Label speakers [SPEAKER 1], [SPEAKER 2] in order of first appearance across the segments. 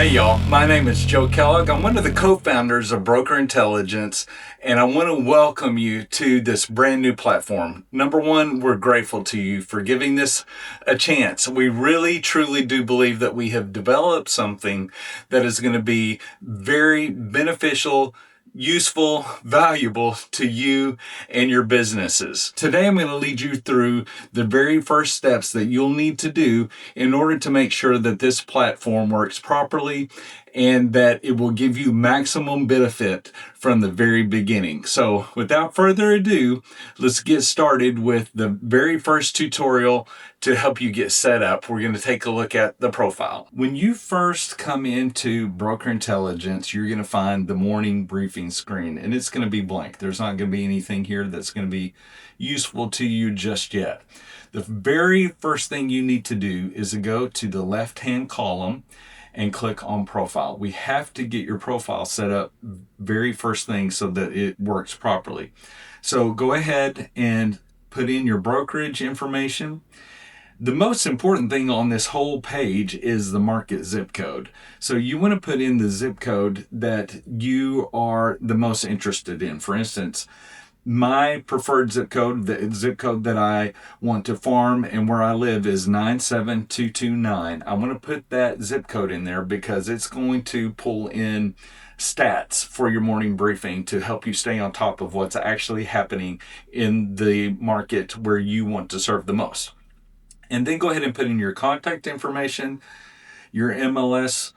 [SPEAKER 1] Hey y'all, my name is Joe Kellogg. I'm one of the co-founders of Broker Intelligence, and I want to welcome you to this brand new platform. Number one, we're grateful to you for giving this a chance. We really, truly do believe that we have developed something that is going to be very beneficial, useful, valuable to you and your businesses. Today, I'm going to lead you through the very first steps that you'll need to do in order to make sure that this platform works properly and that it will give you maximum benefit from the very beginning. So without further ado, let's get started with the very first tutorial to help you get set up. We're going to take a look at the profile. When you first come into Broker Intelligence, you're going to find the morning briefing screen, and it's going to be blank. There's not going to be anything here that's going to be useful to you just yet. The very first thing you need to do is to go to the left-hand column and click on profile. We have to get your profile set up very first thing so that it works properly. So go ahead and put in your brokerage information. The most important thing on this whole page is the market zip code. So you want to put in the zip code that you are the most interested in. For instance, my preferred zip code, the zip code that I want to farm and where I live is 97229. I want to put that zip code in there because it's going to pull in stats for your morning briefing to help you stay on top of what's actually happening in the market where you want to serve the most. And then go ahead and put in your contact information, your MLS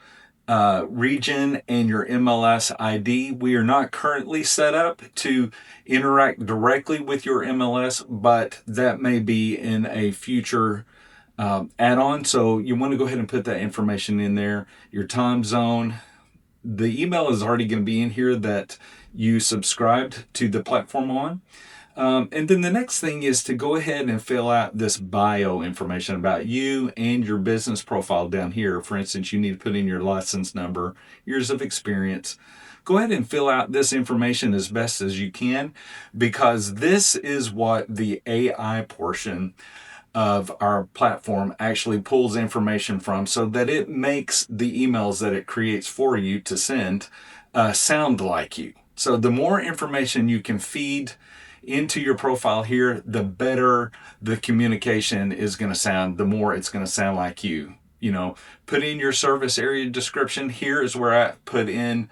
[SPEAKER 1] region, and your MLS ID. We are not currently set up to interact directly with your MLS, but that may be in a future add-on. So you want to go ahead and put that information in there. Your time zone. The email is already going to be in here that you subscribed to the platform on. And then the next thing is to go ahead and fill out this bio information about you and your business profile down here. For instance, you need to put in your license number, years of experience. Go ahead and fill out this information as best as you can, because this is what the AI portion of our platform actually pulls information from, so that it makes the emails that it creates for you to send sound like you. So the more information you can feed into your profile here, the better the communication is going to sound, the more it's going to sound like you. You know, put in your service area description. Here is where I put in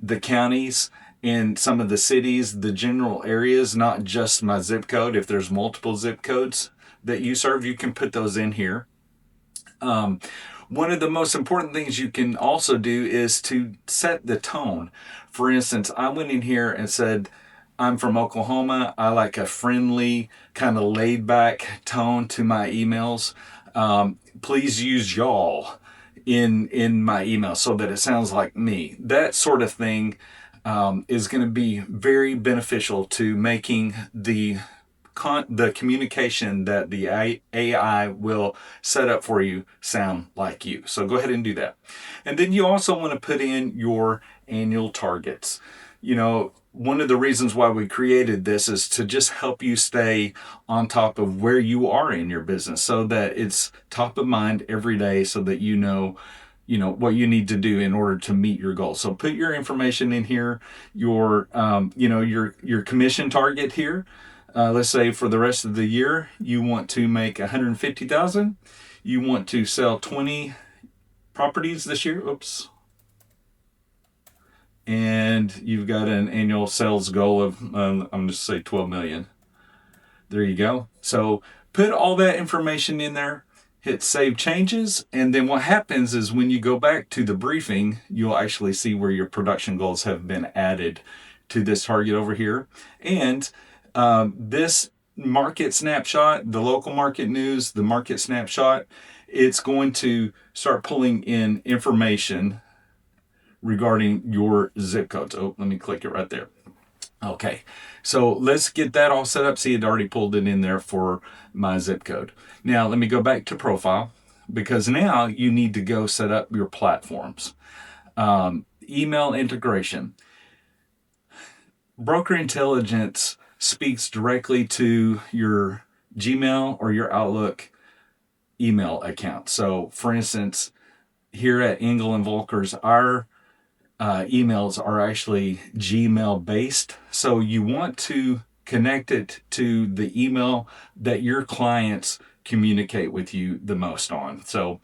[SPEAKER 1] the counties and some of the cities, the general areas, not just my zip code. If there's multiple zip codes that you serve, you can put those in here. One of the most important things you can also do is to set the tone. For instance, I went in here and said, I'm from Oklahoma. I like a friendly, kind of laid back tone to my emails. Please use y'all in my email so that it sounds like me. That sort of thing is going to be very beneficial to making the communication that the AI will set up for you sound like you. So go ahead and do that. And then you also want to put in your annual targets. You know, one of the reasons why we created this is to just help you stay on top of where you are in your business, so that it's top of mind every day, so that you know what you need to do in order to meet your goals. So put your information in here, your commission target here. Let's say for the rest of the year, you want to make 150,000. You want to sell 20 properties this year. Oops. And you've got an annual sales goal of, I'm just say 12 million. There you go. So put all that information in there, hit save changes. And then what happens is when you go back to the briefing, you'll actually see where your production goals have been added to this target over here. And this market snapshot, the local market news, the market snapshot, it's going to start pulling in information regarding your zip codes. Oh, let me click it right there. Okay, so let's get that all set up. See, it already pulled it in there for my zip code. Now, let me go back to profile, because now you need to go set up your platforms. Email integration. Broker Intelligence speaks directly to your Gmail or your Outlook email account. So, for instance, here at Engel and Volkers, our emails are actually Gmail based. So you want to connect it to the email that your clients communicate with you the most on. So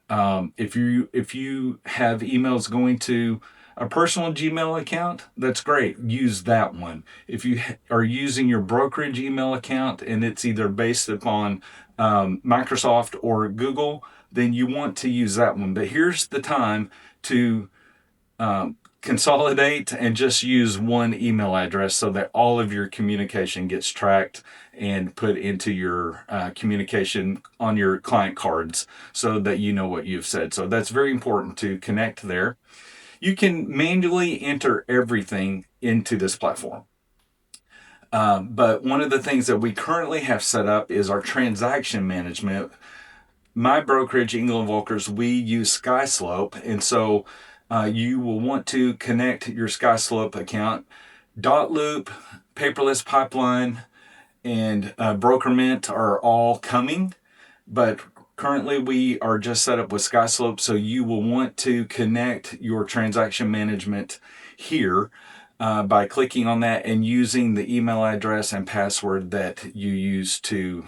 [SPEAKER 1] if you have emails going to a personal Gmail account, that's great. Use that one. If you are using your brokerage email account and it's either based upon Microsoft or Google, then you want to use that one. But here's the time to consolidate and just use one email address so that all of your communication gets tracked and put into your communication on your client cards so that you know what you've said. So that's very important to connect there. You can manually enter everything into this platform. But one of the things that we currently have set up is our transaction management. My brokerage, Engel and Volkers, we use SkySlope. And so you will want to connect your SkySlope account. Dotloop, Paperless Pipeline, and Brokerment are all coming, but currently we are just set up with SkySlope, so you will want to connect your transaction management here by clicking on that and using the email address and password that you use to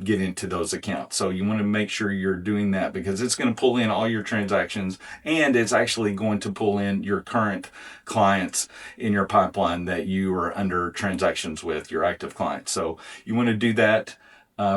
[SPEAKER 1] get into those accounts. So you want to make sure you're doing that because it's going to pull in all your transactions, and it's actually going to pull in your current clients in your pipeline that you are under transactions with, your active clients. So you want to do that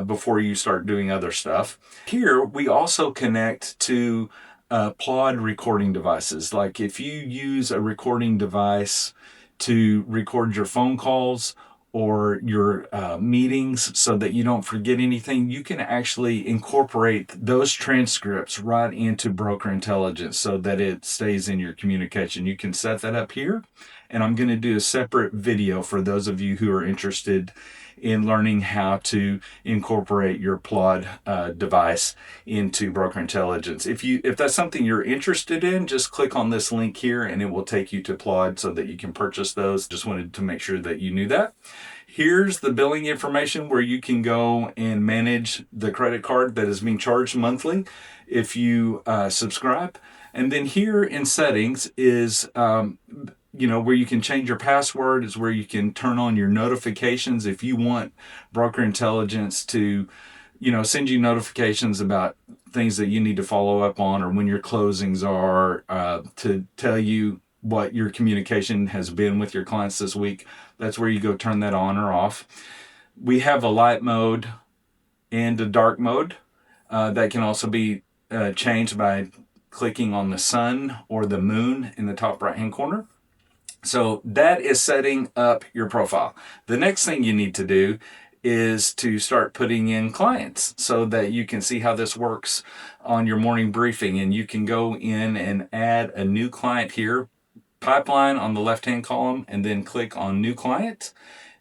[SPEAKER 1] before you start doing other stuff. Here, we also connect to Plod recording devices. Like if you use a recording device to record your phone calls or your meetings so that you don't forget anything, you can actually incorporate those transcripts right into Broker Intelligence so that it stays in your communication. You can set that up here, and I'm going to do a separate video for those of you who are interested in learning how to incorporate your Plod device into Broker Intelligence. If that's something you're interested in, just click on this link here and it will take you to Plod so that you can purchase those. Just wanted to make sure that you knew that. Here's the billing information where you can go and manage the credit card that is being charged monthly if you subscribe. And then here in settings is where you can change your password, is where you can turn on your notifications if you want Broker Intelligence to, send you notifications about things that you need to follow up on or when your closings are, to tell you what your communication has been with your clients this week. That's where you go turn that on or off. We have a light mode and a dark mode that can also be changed by clicking on the sun or the moon in the top right hand corner. So that is setting up your profile. The next thing you need to do is to start putting in clients so that you can see how this works on your morning briefing. And you can go in and add a new client here, pipeline on the left-hand column, and then click on new client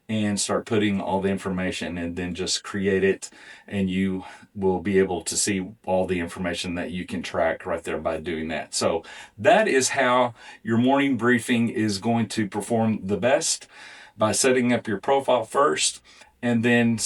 [SPEAKER 1] and start putting all the information, and then just create it, and you will be able to see all the information that you can track right there by doing that. So that is how your morning briefing is going to perform the best, by setting up your profile first and then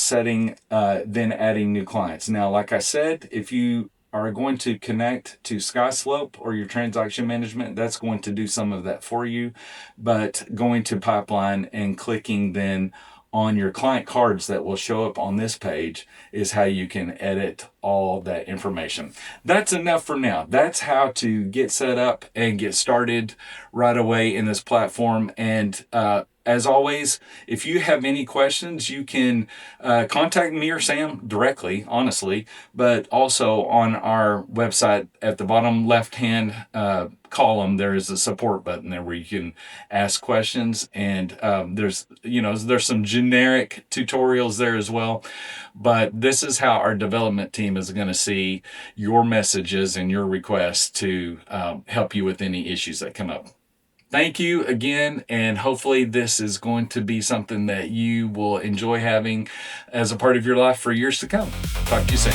[SPEAKER 1] adding new clients. Now, like I said, if you are going to connect to SkySlope or your transaction management, that's going to do some of that for you. But going to Pipeline and clicking then on your client cards that will show up on this page is how you can edit all that information. That's enough for now. That's how to get set up and get started right away in this platform. And as always, if you have any questions, you can contact me or Sam directly, honestly, but also on our website at the bottom left-hand column, there is a support button there where you can ask questions. And there's some generic tutorials there as well. But this is how our development team is going to see your messages and your requests to help you with any issues that come up. Thank you again, and hopefully this is going to be something that you will enjoy having as a part of your life for years to come. Talk to you soon.